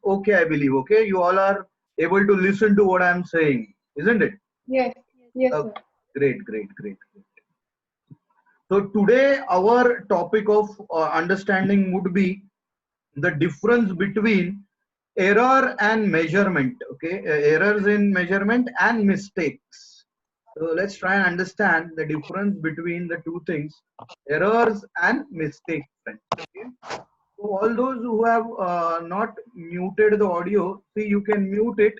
okay, I believe. Okay, you all are able to listen to what I am saying, isn't it? Yes. Yes, Uh, sir. great, great, great. So today our topic of understanding would be the difference between error and measurement. Okay, errors in measurement and mistakes. So let's try and understand the difference between the two things, errors and mistakes. Okay. So all those who have not muted the audio, see, you can mute it,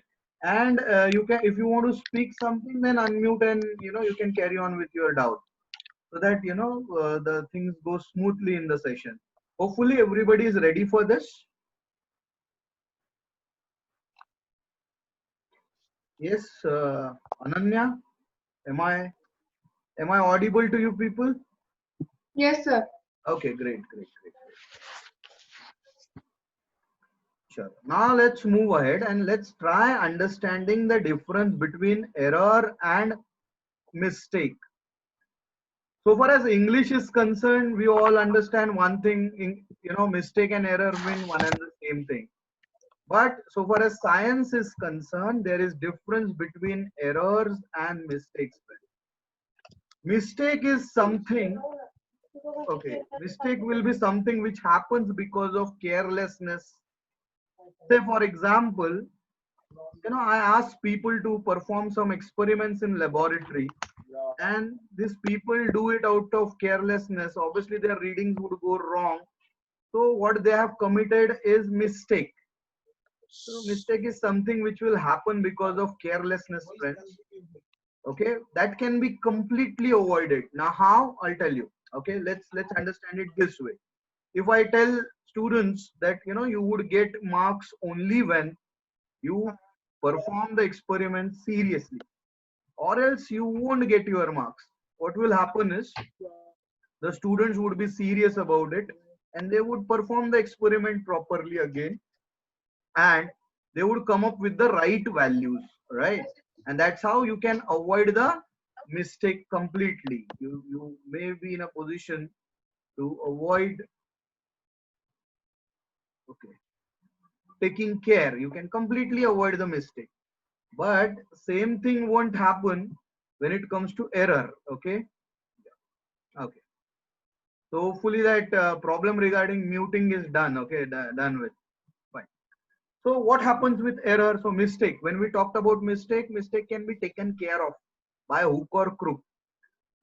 and you can, if you want to speak something, then unmute, and you can carry on with your doubt, so that the things go smoothly in the session. Hopefully everybody is ready for this. Yes, Ananya, am I audible to you people? Yes, sir. Okay, great, great, great. Sure. Now let's move ahead and let's try understanding the difference between error and mistake. So far as English is concerned, we all understand one thing, mistake and error mean one and the same thing. But so far as science is concerned, there is difference between errors and mistakes. Mistake is something, okay, mistake will be something which happens because of carelessness. Say for example, I ask people to perform some experiments in laboratory, and these people do it out of carelessness. Obviously their readings would go wrong, so what they have committed is mistake. So mistake is something which will happen because of carelessness, friends. Okay, that can be completely avoided. Now how? I'll tell you. Okay, let's understand it this way. If I tell students that you would get marks only when you perform the experiment seriously, or else you won't get your marks, what will happen is the students would be serious about it, and they would perform the experiment properly again, and they would come up with the right values, right? And that's how you can avoid the mistake completely. You may be in a position to avoid, okay, taking care, you can completely avoid the mistake. But same thing won't happen when it comes to error. Okay. Okay, so hopefully that problem regarding muting is done. Okay, done with. Fine. So what happens with error? So mistake, when we talked about mistake can be taken care of by hook or crook.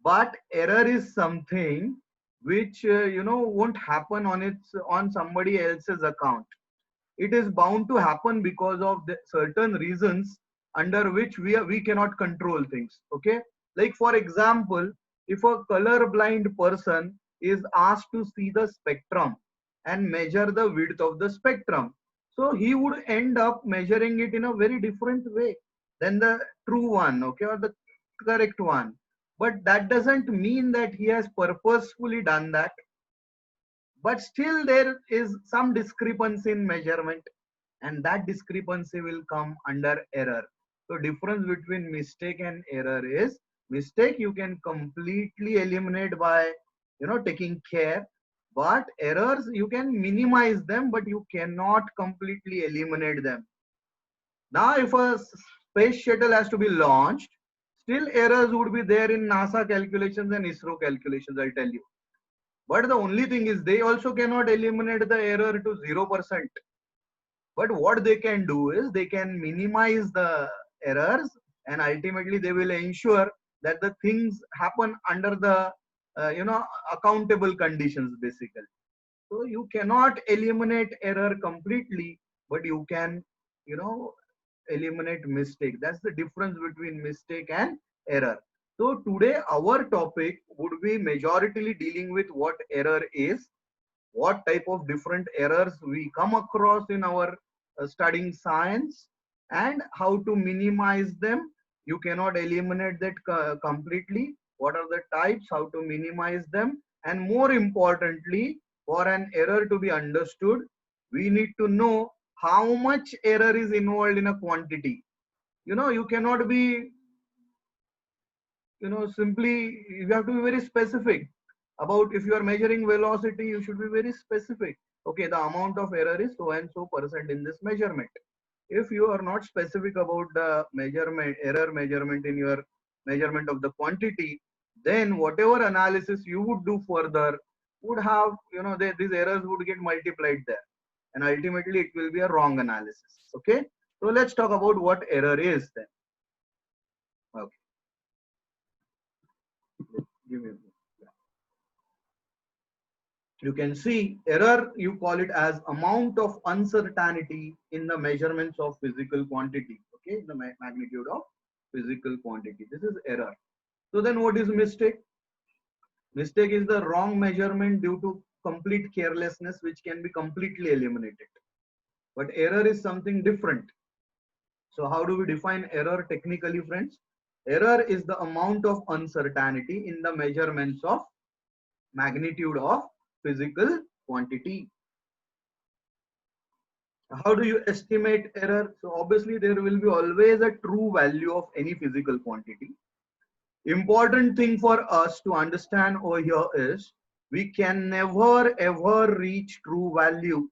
But error is something which won't happen on somebody else's account. It is bound to happen because of the certain reasons under which we cannot control things. Okay, like for example, if a color blind person is asked to see the spectrum and measure the width of the spectrum, so he would end up measuring it in a very different way than the true one, okay, or the correct one. But that doesn't mean that he has purposefully done that, but still there is some discrepancy in measurement, and that discrepancy will come under error. So difference between mistake and error is, mistake you can completely eliminate by taking care, but errors you can minimize them, but you cannot completely eliminate them. Now if a space shuttle has to be launched, still errors would be there in NASA calculations and ISRO calculations, I'll tell you. But the only thing is they also cannot eliminate the error to 0%. But what they can do is they can minimize the errors, and ultimately they will ensure that the things happen under the accountable conditions basically. So you cannot eliminate error completely, but you can you know eliminate mistake. That's the difference between mistake and error. So today our topic would be majoritarily dealing with what error is, what type of different errors we come across in our studying science, and how to minimize them. You cannot eliminate that completely. What are the types, how to minimize them, and more importantly, for an error to be understood, we need to know how much error is involved in a quantity. You cannot be simply, you have to be very specific about, if you are measuring velocity, you should be very specific. okay, the amount of error is so and so percent in this measurement. If you are not specific about the measurement, error measurement in your measurement of the quantity, then whatever analysis you would do further would have, these errors would get multiplied there. And ultimately it will be a wrong analysis. Okay. So let's talk about what error is then. Okay. Give me a minute. You can see error, you call it as amount of uncertainty in the measurements of physical quantity. Okay, the magnitude of physical quantity. This is error. So then what is mistake? Mistake is the wrong measurement due to complete carelessness, which can be completely eliminated. But error is something different. So how do we define error technically, friends? Error is the amount of uncertainty in the measurements of magnitude of physical quantity. How do you estimate error? So obviously there will be always a true value of any physical quantity. Important thing for us to understand over here is we can never ever reach true value.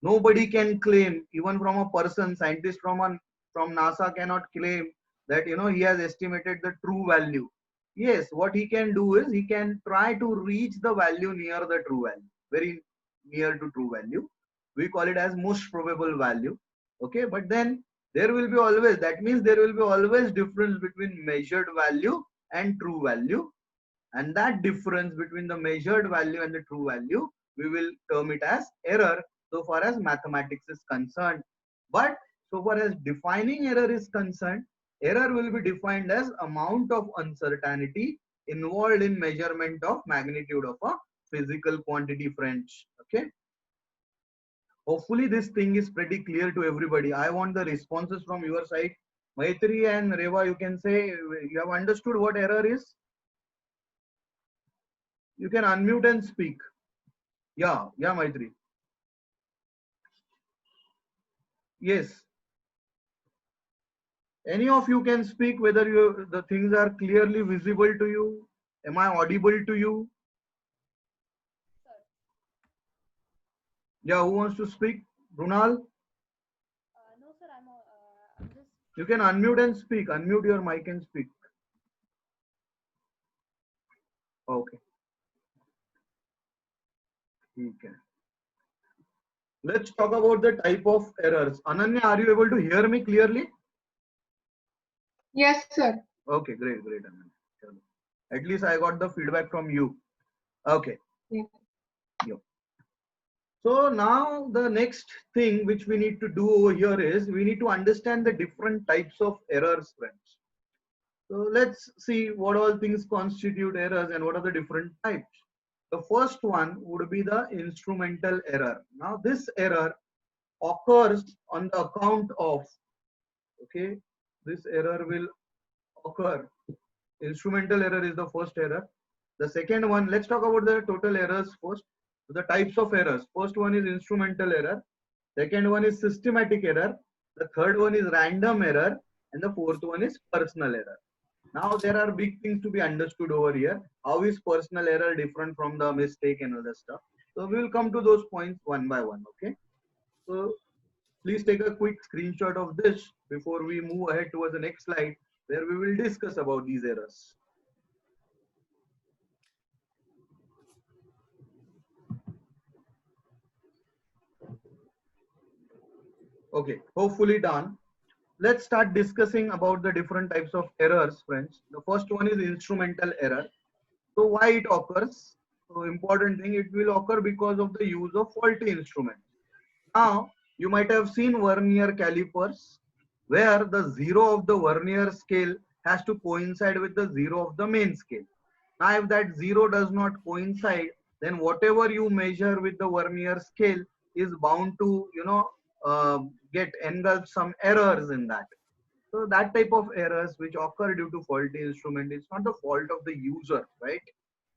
Nobody can claim, even from a person, scientist from NASA cannot claim that he has estimated the true value. Yes, what he can do is he can try to reach the value near the true value, very near to true value. We call it as most probable value. Okay, but then there will be always, that means there will be always difference between measured value and true value, and that difference between the measured value and the true value we will term it as error so far as mathematics is concerned. But so far as defining error is concerned, error will be defined as amount of uncertainty involved in measurement of magnitude of a physical quantity, friends. Okay, hopefully this thing is pretty clear to everybody. I want the responses from your side. Maitri and Reva, you can say you have understood what error is. You can unmute and speak. Yeah, Maitri. Yes. Any of you can speak whether the things are clearly visible to you. Am I audible to you? Yeah, who wants to speak? Brunal? No, sir, I'm just. You can unmute and speak. Unmute your mic and speak. Okay. Okay. Let's talk about the type of errors. Ananya, are you able to hear me clearly? Yes, sir. Okay, great, Ananya. At least I got the feedback from you. Okay. Yeah. So now the next thing which we need to do over here is we need to understand the different types of errors, friends. So let's see what all things constitute errors and what are the different types. The first one would be the instrumental error. Now this error occurs on the account of, okay, this error will occur. Instrumental error is the first error. The second one, let's talk about the total errors first. The types of errors. First one is instrumental error. Second one is systematic error. The third one is random error. And the fourth one is personal error. Now there are big things to be understood over here. How is personal error different from the mistake and other stuff? So we will come to those points one by one. Okay. So please take a quick screenshot of this before we move ahead towards the next slide where we will discuss about these errors. Okay, hopefully done. Let's start discussing about the different types of errors, friends. The first one is instrumental error. So why it occurs? So important thing, it will occur because of the use of faulty instruments. Now, you might have seen vernier calipers where the zero of the vernier scale has to coincide with the zero of the main scale. Now, if that zero does not coincide, then whatever you measure with the vernier scale is bound to, get engulfed some errors in that. So that type of errors which occur due to faulty instrument, it's not the fault of the user, right?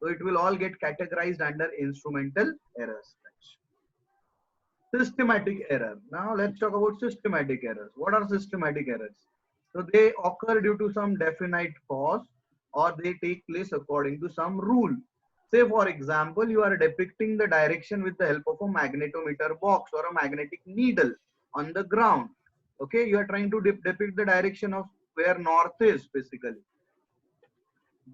So it will all get categorized under instrumental errors. Systematic error. Now let's talk about systematic errors. What are systematic errors? So they occur due to some definite cause or they take place according to some rule. Say for example, you are depicting the direction with the help of a magnetometer box or a magnetic needle on the ground. Okay, you are trying to depict the direction of where north is basically.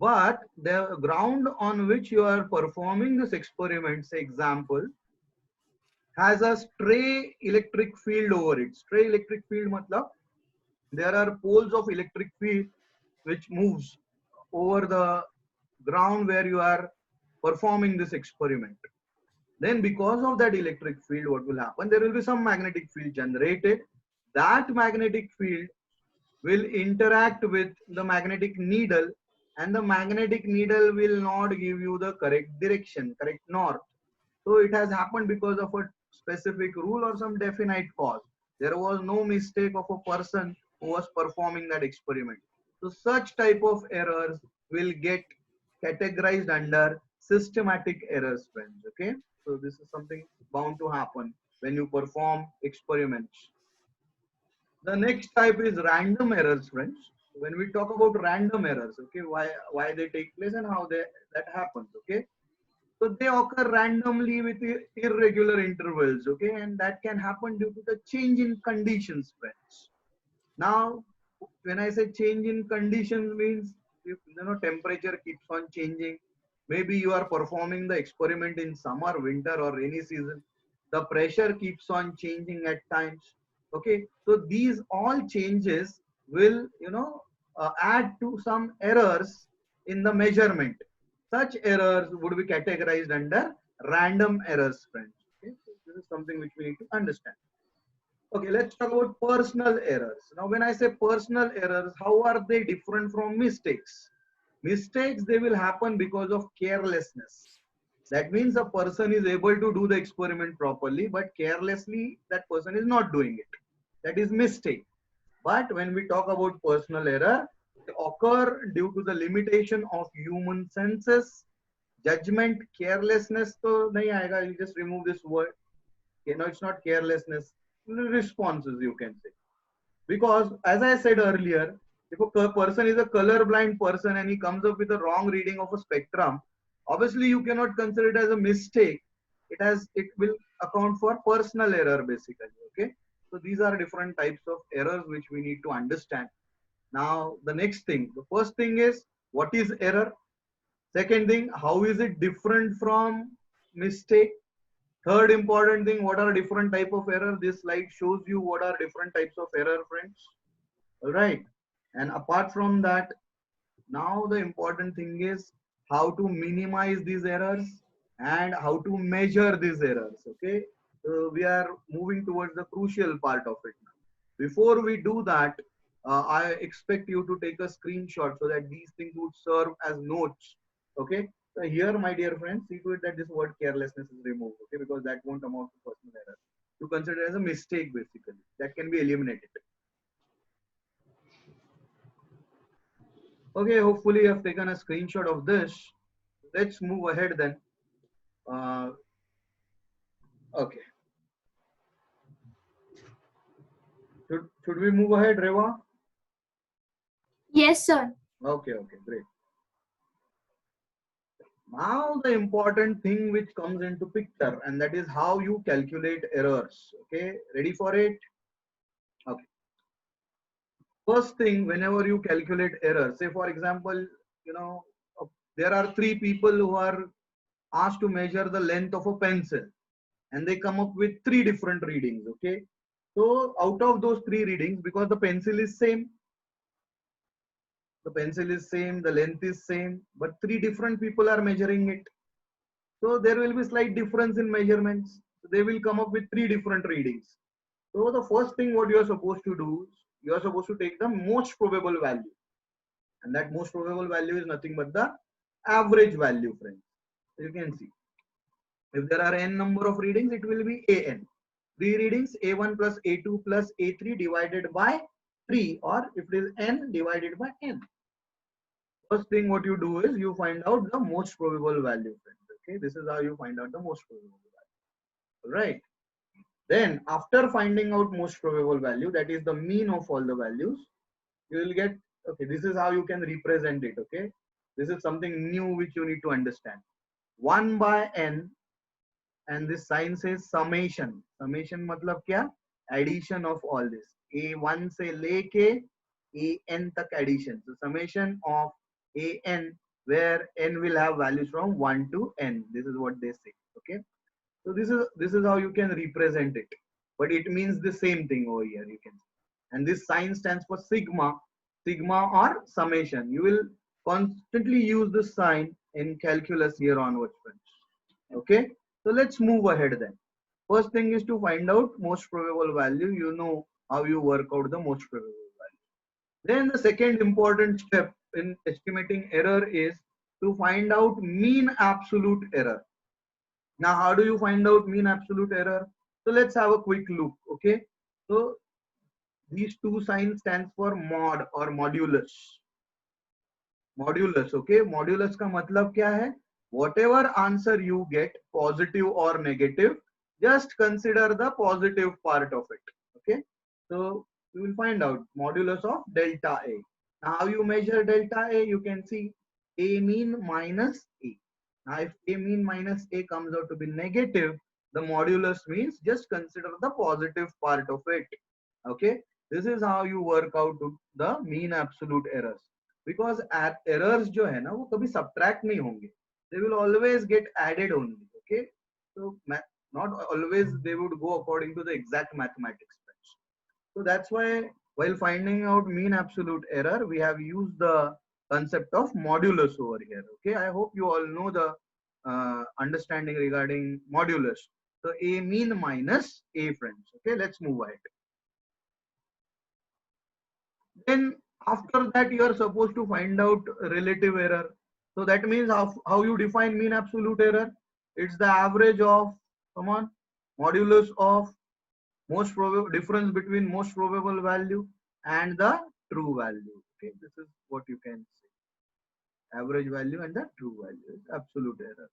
But the ground on which you are performing this experiment, say example, has a stray electric field over it. Stray electric field matlab, there are poles of electric field which moves over the ground where you are performing this experiment. Then because of that electric field, what will happen? There will be some magnetic field generated. That magnetic field will interact with the magnetic needle, and the magnetic needle will not give you the correct direction, correct north. So it has happened because of a specific rule or some definite cause. There was no mistake of a person who was performing that experiment. So such type of errors will get categorized under systematic errors, friends. Okay, so this is something bound to happen when you perform experiments. The next type is random errors, friends. When we talk about random errors, okay, why they take place and how that happens, okay. So they occur randomly with irregular intervals, okay, and that can happen due to the change in conditions, friends. Now, when I say change in conditions means, if temperature keeps on changing, maybe you are performing the experiment in summer, winter, or rainy season. The pressure keeps on changing at times. Okay, so these all changes will add to some errors in the measurement. Such errors would be categorized under random errors, friends. Okay, so this is something which we need to understand. Okay, let's talk about personal errors. Now, when I say personal errors, how are they different from mistakes? Mistakes, they will happen because of carelessness. That means a person is able to do the experiment properly, but carelessly that person is not doing it. That is mistake. But when we talk about personal error, they occur due to the limitation of human senses, judgment, carelessness. So, nahi aayega, you just remove this word. Okay, no, it's not carelessness. Responses, you can say. Because as I said earlier, if a person is a colorblind person and he comes up with a wrong reading of a spectrum, obviously you cannot consider it as a mistake. It will account for personal error basically. Okay, so these are different types of errors which we need to understand. Now the next thing, the first thing is what is error. Second thing, how is it different from mistake. Third important thing, what are different type of error. This slide shows you what are different types of error, friends. All right, and apart from that, now the important thing is how to minimize these errors and how to measure these errors. Okay, so we are moving towards the crucial part of it now. Before we do that, I expect you to take a screenshot so that these things would serve as notes. Okay, so here, my dear friends, see to it that this word carelessness is removed. Okay, because that won't amount to personal error. You consider it as a mistake basically. That can be eliminated. Okay, hopefully you have taken a screenshot of this. Let's move ahead then. Okay. Should we move ahead, Reva? Yes, sir. Okay, great. Now the important thing which comes into picture, and that is how you calculate errors. Okay, ready for it? Okay. First thing, whenever you calculate error, say for example, there are three people who are asked to measure the length of a pencil, and they come up with three different readings. Okay, so out of those three readings, because the pencil is same, the length is same, but three different people are measuring it. So there will be slight difference in measurements. So they will come up with three different readings. So the first thing what you are supposed to do is you are supposed to take the most probable value, and that most probable value is nothing but the average value, friends. You can see if there are n number of readings, it will be an. Three readings, a1 plus a2 plus a3 divided by 3, or if it is n divided by n. First thing what you do is you find out the most probable value, friends. Okay, this is how you find out the most probable value. Right. Then after finding out most probable value, that is the mean of all the values, you will get, okay, this is how you can represent it. Okay, this is something new which you need to understand. 1 by n, and this sign says summation. Summation मतलब क्या? Addition of all this. A1 से लेके an तक addition. So summation of an, where n will have values from 1 to n. This is what they say. Okay. So this is how you can represent it. But it means the same thing over here. You can. And this sign stands for sigma. Sigma or summation. You will constantly use this sign in calculus here onwards, friends. Okay. So let's move ahead then. First thing is to find out most probable value. You know how you work out the most probable value. Then the second important step in estimating error is to find out mean absolute error. Now, how do you find out mean absolute error? So let's have a quick look. Okay. So these two signs stands for mod or modulus. Modulus. Okay. Modulus का मतलब क्या है? Whatever answer you get, positive or negative, just consider the positive part of it. Okay. So you will find out modulus of delta A. Now how you measure delta A? You can see A mean minus A. Now if A mean minus A comes out to be negative, the modulus means just consider the positive part of it. Okay. This is how you work out the mean absolute errors. Because errors जो है ना वो कभी subtract नहीं होंगे. They will always get added only. Okay. So not always they would go according to the exact mathematics. So that's why while finding out mean absolute error, we have used the concept of modulus over here. Okay, I hope you all know the understanding regarding modulus. So A mean minus A, friends. Okay, let's move ahead. Then after that, you are supposed to find out relative error. So that means how you define mean absolute error? It's the average of, come on, modulus of most probable difference between most probable value and the true value. Okay, this is what you can say. Average value and the true value is absolute error.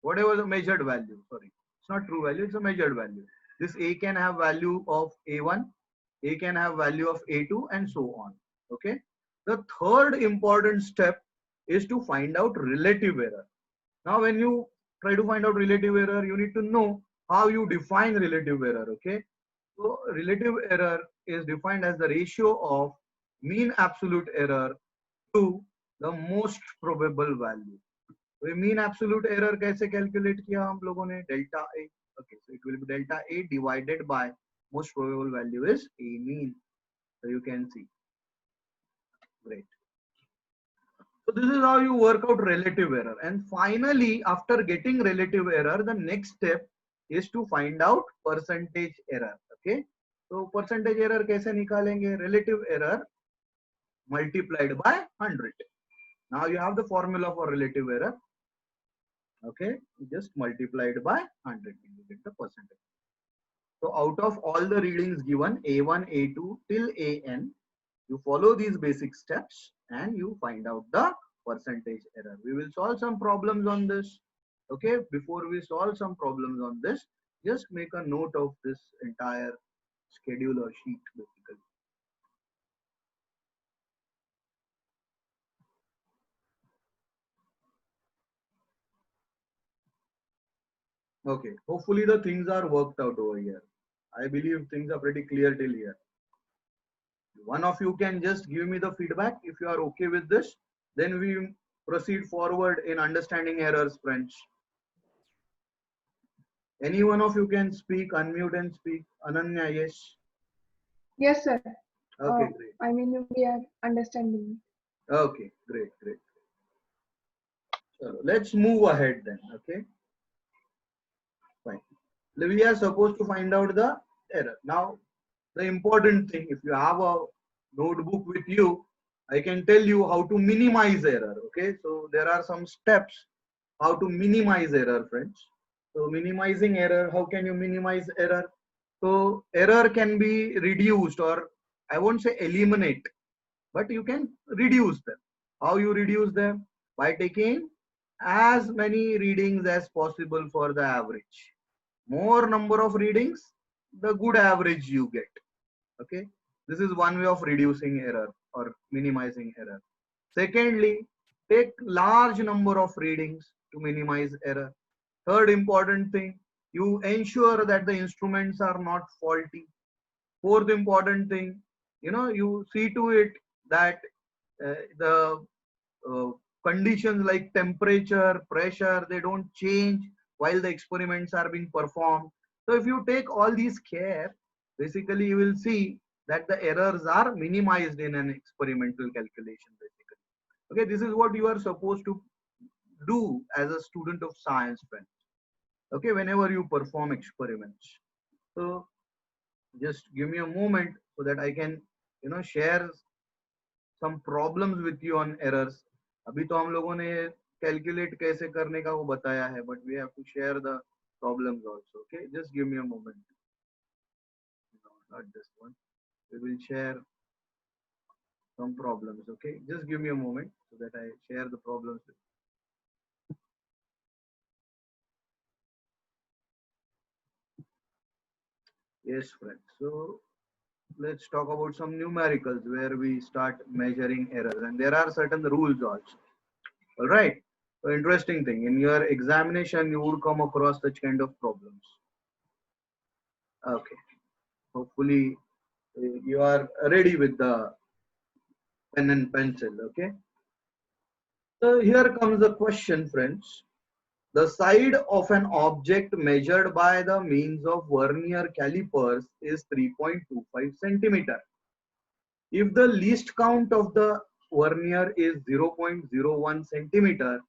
Whatever the measured value, sorry, it's not true value, it's a measured value. This A can have value of A1, A can have value of A2, and so on. Okay. The third important step is to find out relative error. Now, when you try to find out relative error, you need to know how you define relative error. Okay. So relative error is defined as the ratio of mean absolute error to the most probable value. तो mean absolute error कैसे calculate किया हम लोगों ने? Delta A. Okay, so it will be delta A divided by most probable value is A mean. So you can see. Great. So this is how you work out relative error. And finally, after getting relative error, the next step is to find out percentage error. Okay. So percentage error कैसे निकालेंगे? Relative error multiplied by 100. Now you have the formula for relative error. Okay, just multiplied by 100, you get the percentage. So out of all the readings given, A1, A2 till AN, you follow these basic steps and you find out the percentage error. We will solve some problems on this. Okay, before we solve some problems on this, just make a note of this entire schedule or sheet basically. Okay, hopefully the things are worked out over here. I believe things are pretty clear till here. One of you can just give me the feedback if you are okay with this. Then we proceed forward in understanding errors, friends. Any one of you can speak, unmute and speak. Ananya, yes. Yes, sir. Okay, great. I mean, we are understanding. Okay, great. So let's move ahead then. Okay. Fine. We are supposed to find out the error. Now, the important thing, if you have a notebook with you, I can tell you how to minimize error. Okay. So there are some steps how to minimize error, friends. So minimizing error, how can you minimize error? So error can be reduced, or I won't say eliminate, but you can reduce them. How you reduce them? By taking as many readings as possible for the average. More number of readings, the good average you get. Okay, this is one way of reducing error or minimizing error. Secondly, take large number of readings to minimize error. Third important thing, you ensure that the instruments are not faulty. Fourth important thing, you see to it that the uh, conditions like temperature, pressure, they don't change while the experiments are being performed. So if you take all these care, basically you will see that the errors are minimized in an experimental calculation basically. Okay, this is what you are supposed to do as a student of science, friends. Okay, whenever you perform experiments. So just give me a moment so that I can share some problems with you on errors. अभी तो हम लोगों ने calculate कैसे करने का वो बताया है, but we have to share the problems also. Okay, just give me a moment. No, not this one. We will share some problems. Okay, just give me a moment so that I share the problems with you. Yes, friends. So let's talk about some numericals where we start measuring errors, and there are certain rules also. All right. So interesting thing, in your examination you would come across such kind of problems. Okay. Hopefully you are ready with the pen and pencil. Okay. So here comes the question, friends. The side of an object measured by the means of vernier calipers is 3.25 centimeter. If the least count of the vernier is 0.01 centimeter,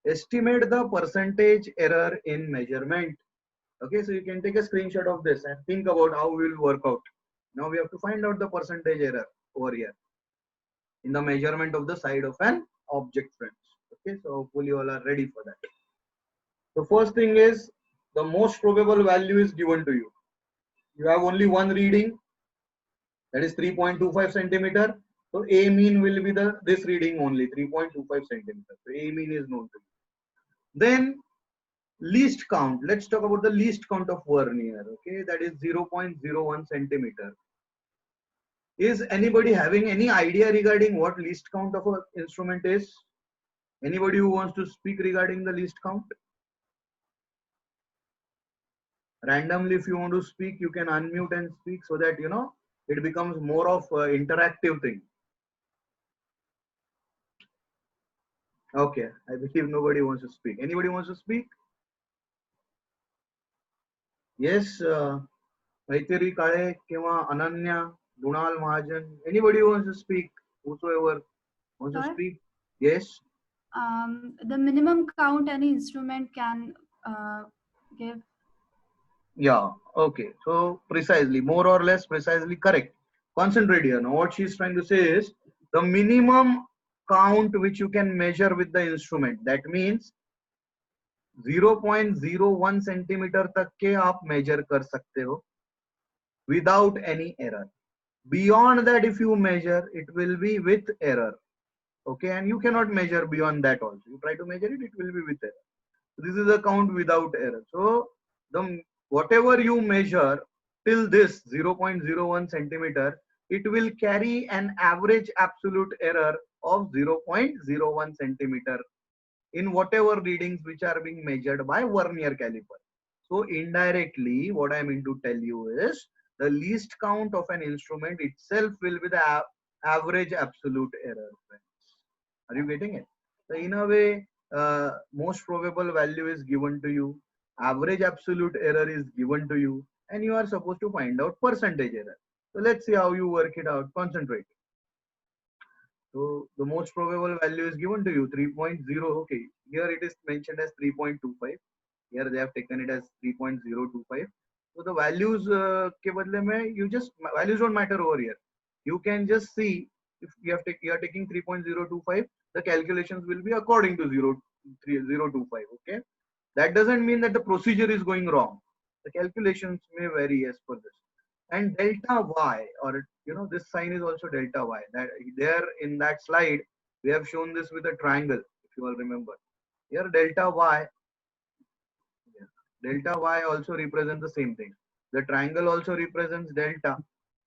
estimate the percentage error in measurement. Okay, so you can take a screenshot of this and think about how we will work out. Now we have to find out the percentage error over here in the measurement of the side of an object, friends. Okay, so hopefully you all are ready for that. The first thing is the most probable value is given to you. You have only one reading, that is 3.25 centimeter. So A mean will be this reading only, 3.25 centimeter. So A mean is known to you. Then least count. Let's talk about the least count of vernier. Okay, that is 0.01 centimeter. Is anybody having any idea regarding what least count of an instrument is? Anybody who wants to speak regarding the least count? Randomly, if you want to speak, you can unmute and speak so that it becomes more of an interactive thing. Okay, I believe nobody wants to speak. Anybody wants to speak? Yes, Maitri Kale, Kema, Ananya, Dunal Mahajan. Anybody who wants to speak? Whosoever wants to Sir? speak? Yes. The minimum count any instrument can give. Yeah, okay. So precisely, more or less precisely correct. Concentrate here. Now what she's trying to say is the minimum count which you can measure with the instrument. That means 0.01 centimeter तक के आप measure कर सकते हो without any error. Beyond that, if you measure, it will be with error. Okay, and you cannot measure beyond that also. You try to measure it, it will be with error. So this is a count without error. So the whatever you measure till this 0.01 centimeter, it will carry an average absolute error of 0.01 centimeter in whatever readings which are being measured by vernier caliper. So indirectly, what I mean to tell you is the least count of an instrument itself will be the average absolute error. Are you getting it? So in a way, most probable value is given to you, average absolute error is given to you, and you are supposed to find out percentage error. So let's see how you work it out. Concentrate. So the most probable value is given to you 3.0. Okay, here it is mentioned as 3.25. Here they have taken it as 3.025. So the values के बदले में you just values don't matter over here. You can just see if you are taking 3.025, the calculations will be according to 0.025. Okay, that doesn't mean that the procedure is going wrong. The calculations may vary as per this. And delta y, or this sign is also delta y. That there in that slide we have shown this with a triangle, if you all remember. Here delta y, delta y also represents the same thing. The triangle also represents delta,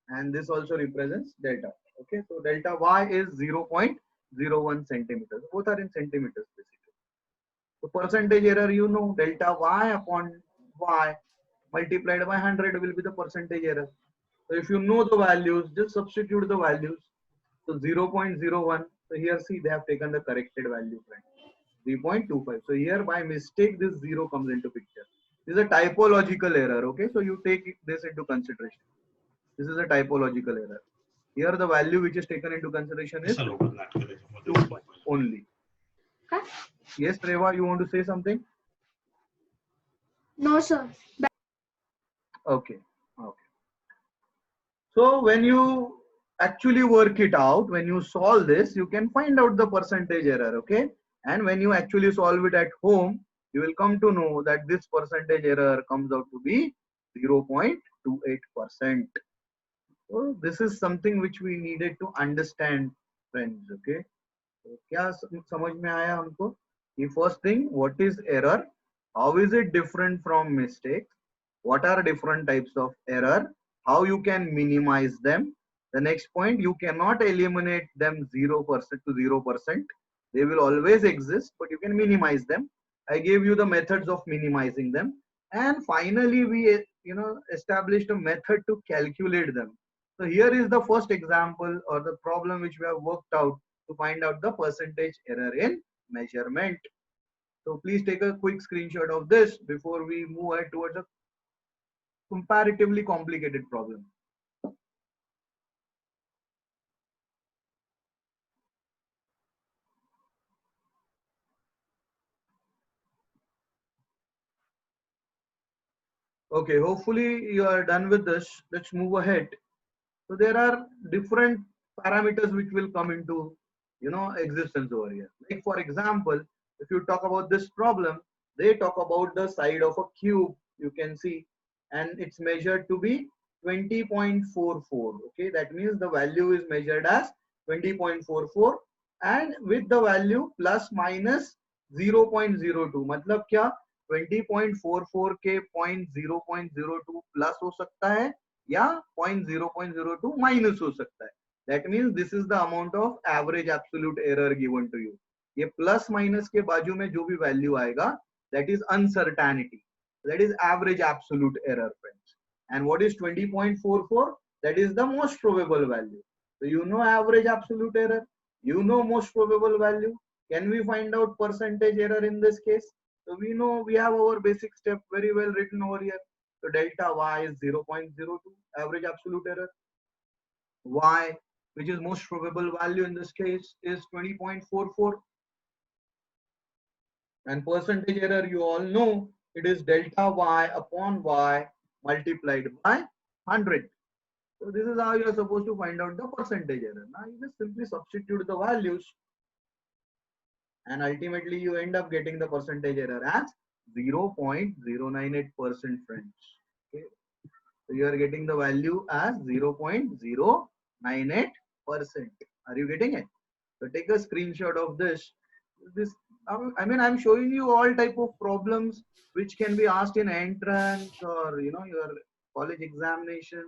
and this also represents delta. Okay, so delta y is 0.01 centimeters. Both are in centimeters basically. So percentage error, you know, delta y upon y multiplied by 100 will be the percentage error. So if you know the values, just substitute the values. So 0.01. So here see they have taken the corrected value, friend. 3.25. So here by mistake this 0 comes into picture. This is a typological error. Okay, so you take this into consideration. This is a typological error. Here the value which is taken into consideration is 2 only. Yes, Reva, you want to say something? No, sir. Okay. Okay. So when you actually work it out, when you solve this, you can find out the percentage error. Okay. And when you actually solve it at home, you will come to know that this percentage error comes out to be 0.28%. So this is something which we needed to understand, friends. Okay. तो क्या समझ में आया हमको? The first thing, what is error? How is it different from mistake? What are different types of error? How you can minimize them? The next point, you cannot eliminate them 0% to 0%. They will always exist, but you can minimize them. I gave you the methods of minimizing them. And finally, we established a method to calculate them. So here is the first example or the problem which we have worked out to find out the percentage error in measurement. So please take a quick screenshot of this before we move ahead towards a comparatively complicated problem. Okay, hopefully you are done with this. Let's move ahead. So there are different parameters which will come into existence over here. Like for example, if you talk about this problem, they talk about the side of a cube, you can see, and it's measured to be 20.44. Okay, that means the value is measured as 20.44 and with the value plus minus 0.02. मतलब क्या 20.44 के 0.02 plus हो सकता है या 0.002 minus हो सकता है. That means this is the amount of average absolute error given to you. ये प्लस माइनस के बाजू में जो भी वैल्यू आएगा that is uncertainty, that is average absolute error, friends. And what is 20.44? That is the most probable value. So you know average absolute error, you know most probable value. Can we find out percentage error in this case? So we know we have our basic step very well written over here. So delta y is 0.02, average absolute error. Y, which is most probable value in this case, is 20.44. And percentage error, you all know, it is delta y upon y multiplied by 100. So this is how you are supposed to find out the percentage error. Now you just simply substitute the values and ultimately you end up getting the percentage error as 0.098%, friends. Okay. So you are getting the value as 0.098%. Are you getting it? So take a screenshot of this. I mean, I'm showing you all type of problems which can be asked in entrance or your college examination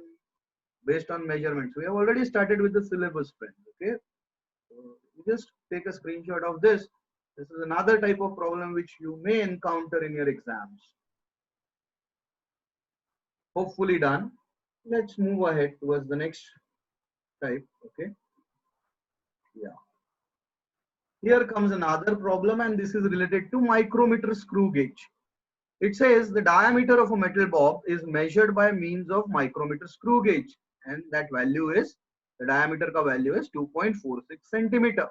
based on measurements. We have already started with the syllabus, friends. Okay. So you just take a screenshot of this. This is another type of problem which you may encounter in your exams. Hopefully done. Let's move ahead towards the next type. Okay. Yeah. Here comes another problem, and this is related to micrometer screw gauge. It says the diameter of a metal bob is measured by means of micrometer screw gauge, and that value is, the diameter ka value is 2.46 centimeter.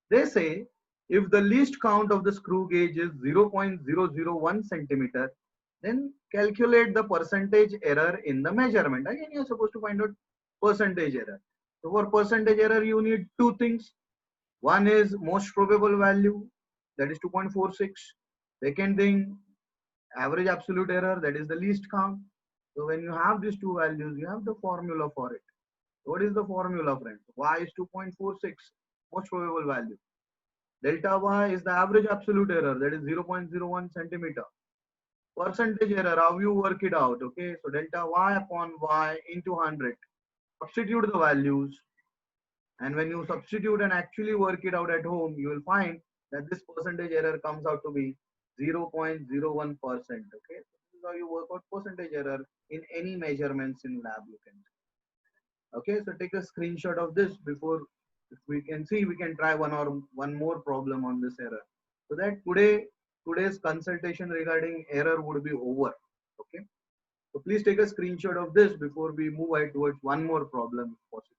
They say if the least count of the screw gauge is 0.001 centimeter, then calculate the percentage error in the measurement. Again, you're supposed to find out percentage error. So for percentage error, you need two things. One is most probable value, that is 2.46. Second thing, average absolute error, that is the least count. So when you have these two values, you have the formula for it. What is the formula, friends? Y is 2.46, most probable value. Delta y is the average absolute error, that is 0.01 centimeter. Percentage error, how you work it out? Okay, so delta y upon y into 100. Substitute the values. And when you substitute and actually work it out at home, you will find that this percentage error comes out to be 0.01%. Okay, so this is how you work out percentage error in any measurements in lab. You can. Okay, so take a screenshot of this before, if we can see, we can try one more problem on this error, so that today's consultation regarding error would be over. Okay, so please take a screenshot of this before we move ahead towards one more problem if possible.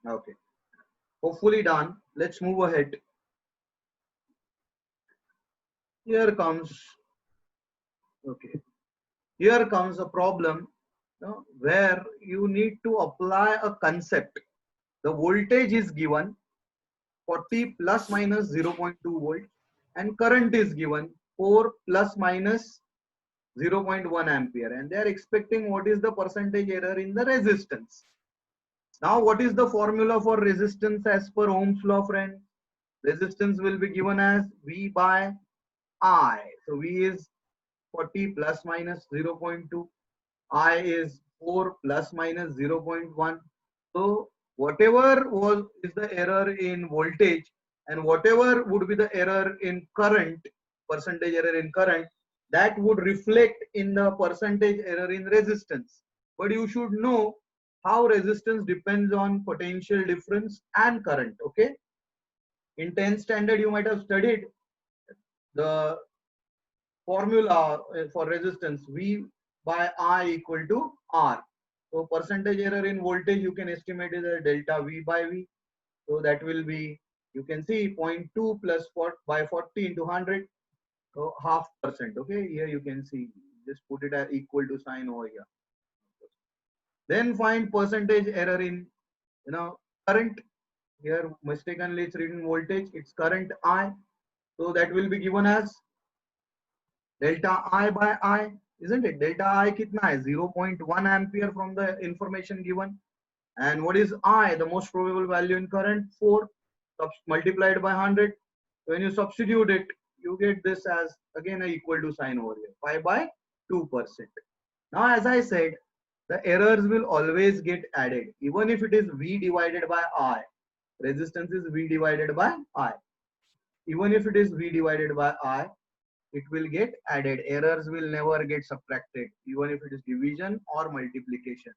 Okay, hopefully done. Let's move ahead. Here comes, okay, here comes a problem, where you need to apply a concept. The voltage is given 40 plus minus 0.2 volt, and current is given 4 plus minus 0.1 ampere, and they are expecting what is the percentage error in the resistance. Now what is the formula for resistance as per Ohm's law, friend? Resistance will be given as V by I. So V is 40 plus minus 0.2, I is 4 plus minus 0.1. So whatever is the error in voltage, and whatever would be the error in current, percentage error in current, that would reflect in the percentage error in resistance. But you should know how resistance depends on potential difference and current. Okay, in 10th standard you might have studied the formula for resistance, V by I equal to R. So percentage error in voltage you can estimate is a delta V by V. So that will be, you can see 0.2 plus 4 by 40 into 100. So half percent. Okay, here you can see, just put it as equal to sign over here. Then find percentage error in, current. Here mistakenly it's written voltage, it's current I. So that will be given as delta I by I, isn't it? Delta I kitna hai? 0.1 ampere from the information given. And what is I? The most probable value in current, 4 multiplied by 100. When you substitute it, you get this as again a equal to sign over here, pi by 2%. Now as I said, the errors will always get added, even if it is V divided by I. Resistance is V divided by I. Even if it is V divided by I, it will get added. Errors will never get subtracted, even if it is division or multiplication.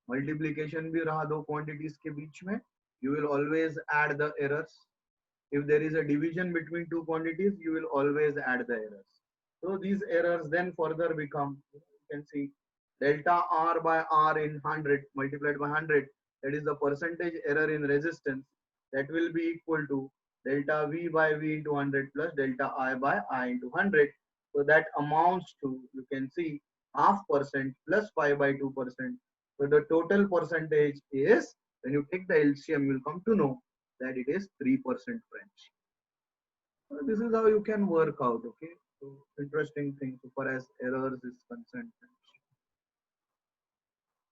Multiplication भी रहा दो quantities के बीच में, you will always add the errors. If there is a division between two quantities, you will always add the errors. So these errors then further become, you can see, delta R by R in 100 multiplied by 100, that is the percentage error in resistance, that will be equal to delta V by V into 100 plus delta I by I into 100. So that amounts to, you can see, 0.5% plus pi by 2%. So the total percentage is, when you take the LCM, you will come to know that it is 3%, French. So this is how you can work out. Okay, so interesting thing so far as errors is concerned.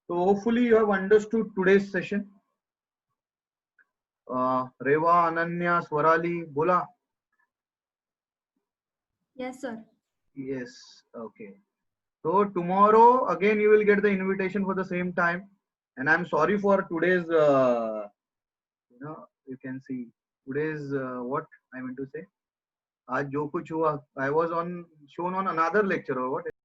So hopefully you have understood today's session. Reva, Ananya, Swarali, Bola. Yes, sir. Yes. Okay. So tomorrow again you will get the invitation for the same time. And I'm sorry for today's, you can see today's what I meant to say. आज जो कुछ हुआ, I was shown on another lecture or what.